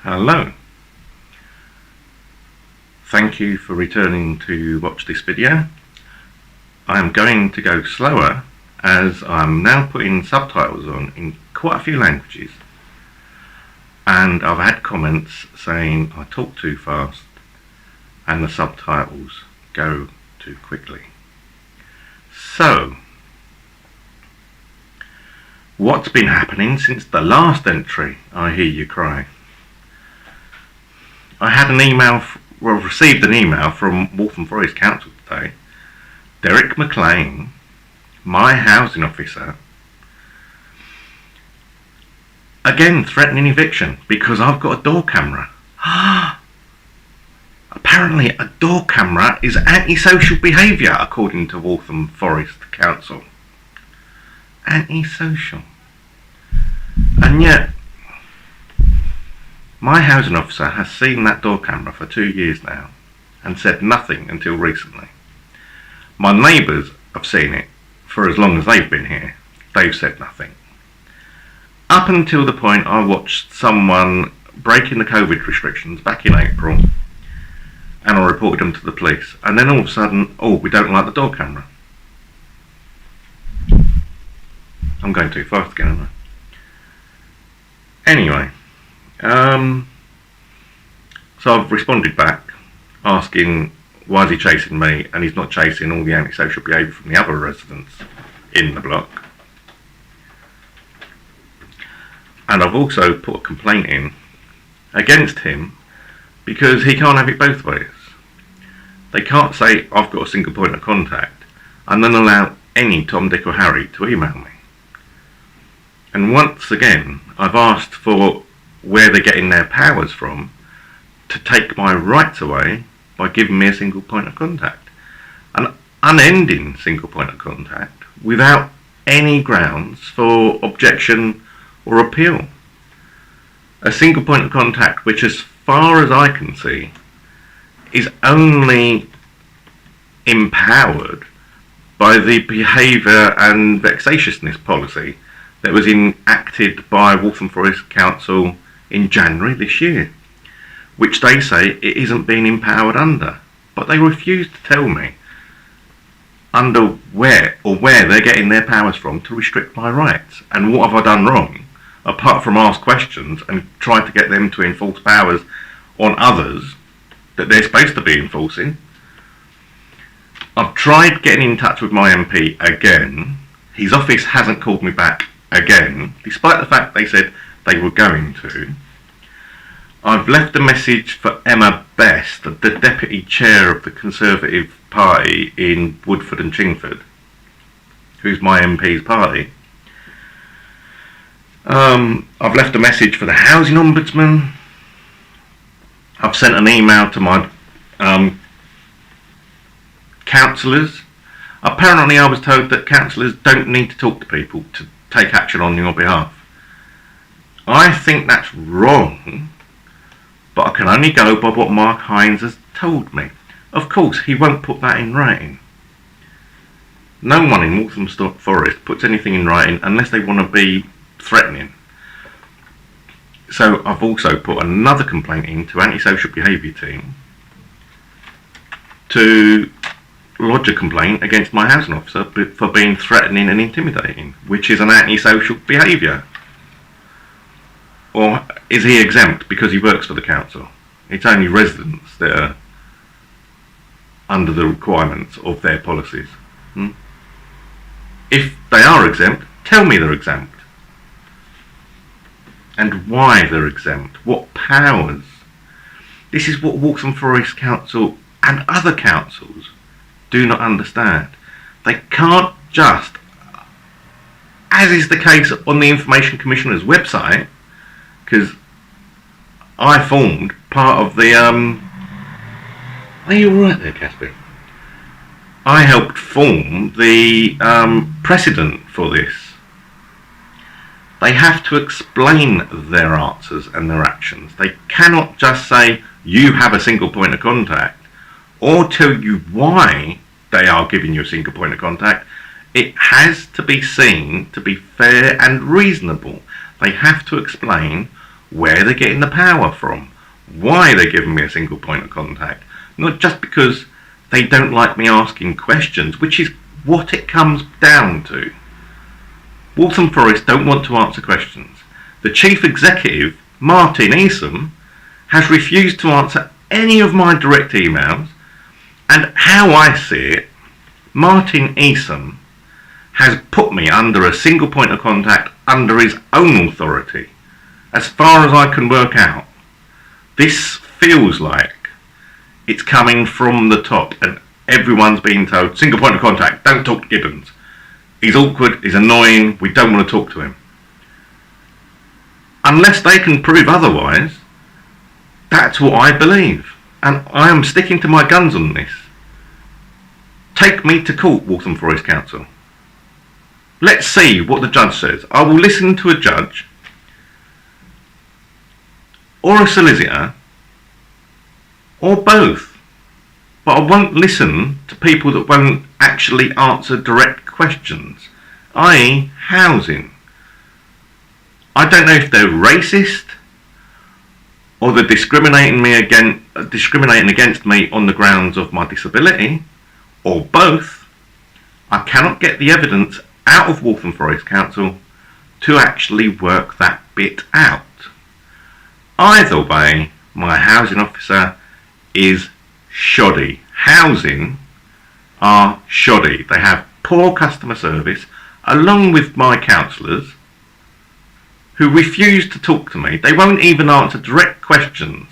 Hello. Thank you for returning to watch this video. I am going to go slower as I'm now putting subtitles on in quite a few languages, and I've had comments saying I talk too fast and the subtitles go too quickly. So, what's been happening since the last entry, I hear you cry? I had received an email from Waltham Forest Council today. Derek McLean, my housing officer, again threatening eviction because I've got a door camera. Apparently a door camera is antisocial behaviour according to Waltham Forest Council. Antisocial. And yet my housing officer has seen that door camera for 2 years now and said nothing until recently. My neighbours have seen it for as long as they've been here. They've said nothing. Up until the point I watched someone breaking the COVID restrictions back in April, and I reported them to the police, and then all of a sudden, we don't like the door camera. I'm going too fast again, aren't I? Anyway, so I've responded back asking why is he chasing me, and he's not chasing all the antisocial behaviour from the other residents in the block. And I've also put a complaint in against him because he can't have it both ways. They can't say I've got a single point of contact and then allow any Tom, Dick or Harry to email me. And once again, I've asked for where they're getting their powers from to take my rights away by giving me a single point of contact. An unending single point of contact without any grounds for objection or appeal. A single point of contact which, as far as I can see, is only empowered by the behaviour and vexatiousness policy that was enacted by Waltham Forest Council in January this year, which they say it isn't being empowered under, but they refuse to tell me under where they're getting their powers from to restrict my rights. And what have I done wrong, apart from ask questions and try to get them to enforce powers on others that they're supposed to be enforcing? I've tried getting in touch with my MP again. His office hasn't called me back again, despite the fact they said they were going to. I've left a message for Emma Best, the Deputy Chair of the Conservative Party in Woodford and Chingford, who's my MP's party. I've left a message for the Housing Ombudsman. I've sent an email to my councillors. Apparently I was told that councillors don't need to talk to people to take action on your behalf. I think that's wrong, but I can only go by what Mark Hines has told me. Of course, he won't put that in writing. No one in Waltham Forest puts anything in writing unless they want to be threatening. So I've also put another complaint in to Antisocial Behaviour Team to lodge a complaint against my housing officer for being threatening and intimidating, which is an antisocial behaviour. Or is he exempt because he works for the council? It's only residents that are under the requirements of their policies. If they are exempt, tell me they're exempt. And why they're exempt. What powers. This is what Waltham Forest Council and other councils do not understand. They can't just, as is the case on the Information Commissioner's website, because I formed part of the are you alright there, Casper? I helped form the precedent for this. They have to explain their answers and their actions. They cannot just say you have a single point of contact or tell you why they are giving you a single point of contact. It has to be seen to be fair and reasonable. They have to explain where they're getting the power from, why they're giving me a single point of contact, not just because they don't like me asking questions, which is what it comes down to. Waltham Forest don't want to answer questions. The chief executive, Martin Easom, has refused to answer any of my direct emails, and how I see it, Martin Easom has put me under a single point of contact under his own authority. As far as I can work out, this feels like it's coming from the top, and everyone's being told, single point of contact, don't talk to Gibbons. He's awkward, he's annoying, we don't want to talk to him. Unless they can prove otherwise, that's what I believe. And I am sticking to my guns on this. Take me to court, Waltham Forest Council. Let's see what the judge says. I will listen to a judge or a solicitor or both. But I won't listen to people that won't actually answer direct questions, i.e. housing. I don't know if they're racist or they're discriminating against me on the grounds of my disability, or both. I cannot get the evidence out of Waltham Forest Council to actually work that bit out. Either way, my housing officer is shoddy. Housing are shoddy. They have poor customer service, along with my councillors, who refuse to talk to me. They won't even answer direct questions.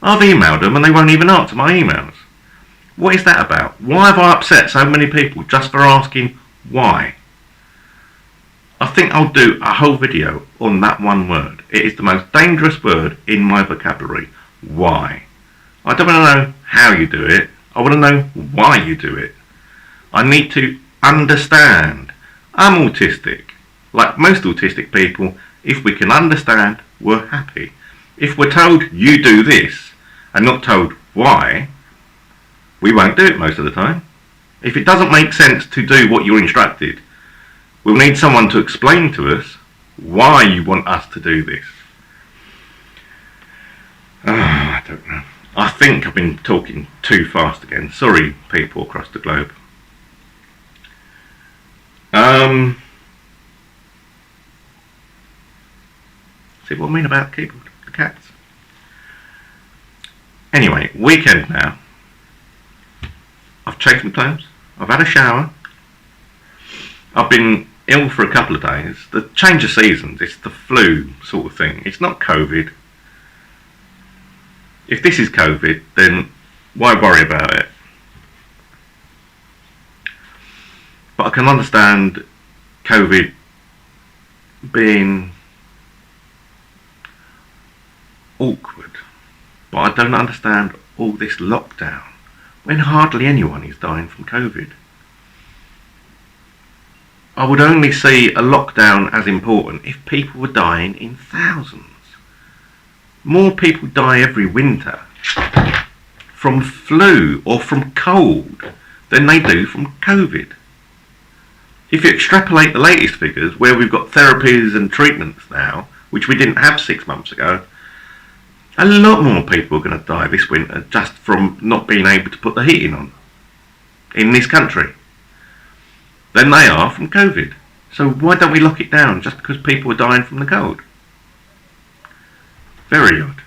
I've emailed them and they won't even answer my emails. What is that about? Why have I upset so many people just for asking why? I think I'll do a whole video on that one word. It is the most dangerous word in my vocabulary. Why? I don't want to know how you do it. I want to know why you do it. I need to understand. I'm autistic. Like most autistic people, if we can understand, we're happy. If we're told you do this and not told why, we won't do it most of the time. If it doesn't make sense to do what you're instructed, we'll need someone to explain to us why you want us to do this. I don't know. I think I've been talking too fast again. Sorry, people across the globe. See what I mean about the cats? Anyway, weekend now. I've changed my clothes. I've had a shower. I've been ill for a couple of days. The change of seasons, it's the flu sort of thing. It's not COVID. If this is COVID, then why worry about it? But I can understand COVID being awkward. But I don't understand all this lockdown when hardly anyone is dying from COVID. I would only see a lockdown as important if people were dying in thousands. More people die every winter from flu or from cold than they do from COVID. If you extrapolate the latest figures, where we've got therapies and treatments now, which we didn't have 6 months ago, a lot more people are going to die this winter just from not being able to put the heating on in this country than they are from COVID. So why don't we lock it down just because people are dying from the cold? Very odd.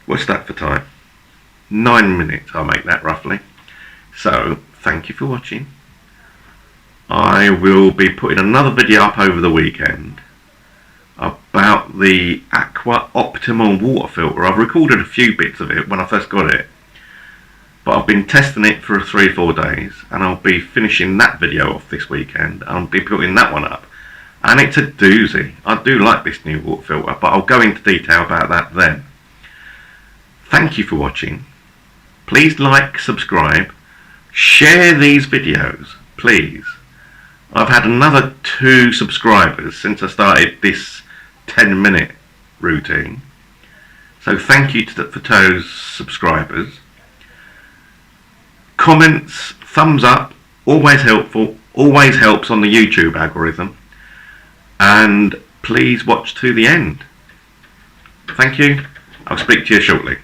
What's that for time? 9 minutes, I'll make that roughly. So, thank you for watching. I will be putting another video up over the weekend about the Aqua Optimal water filter. I've recorded a few bits of it when I first got it, but I've been testing it for 3-4 days, and I'll be finishing that video off this weekend. I'll be putting that one up, and it's a doozy. I do like this new water filter, but I'll go into detail about that then. Thank you for watching. Please like, subscribe, share these videos, please. I've had another 2 subscribers since I started this 10-minute routine. So thank you for those subscribers. Comments, thumbs up, always helpful, always helps on the YouTube algorithm. And please watch to the end. Thank you. I'll speak to you shortly.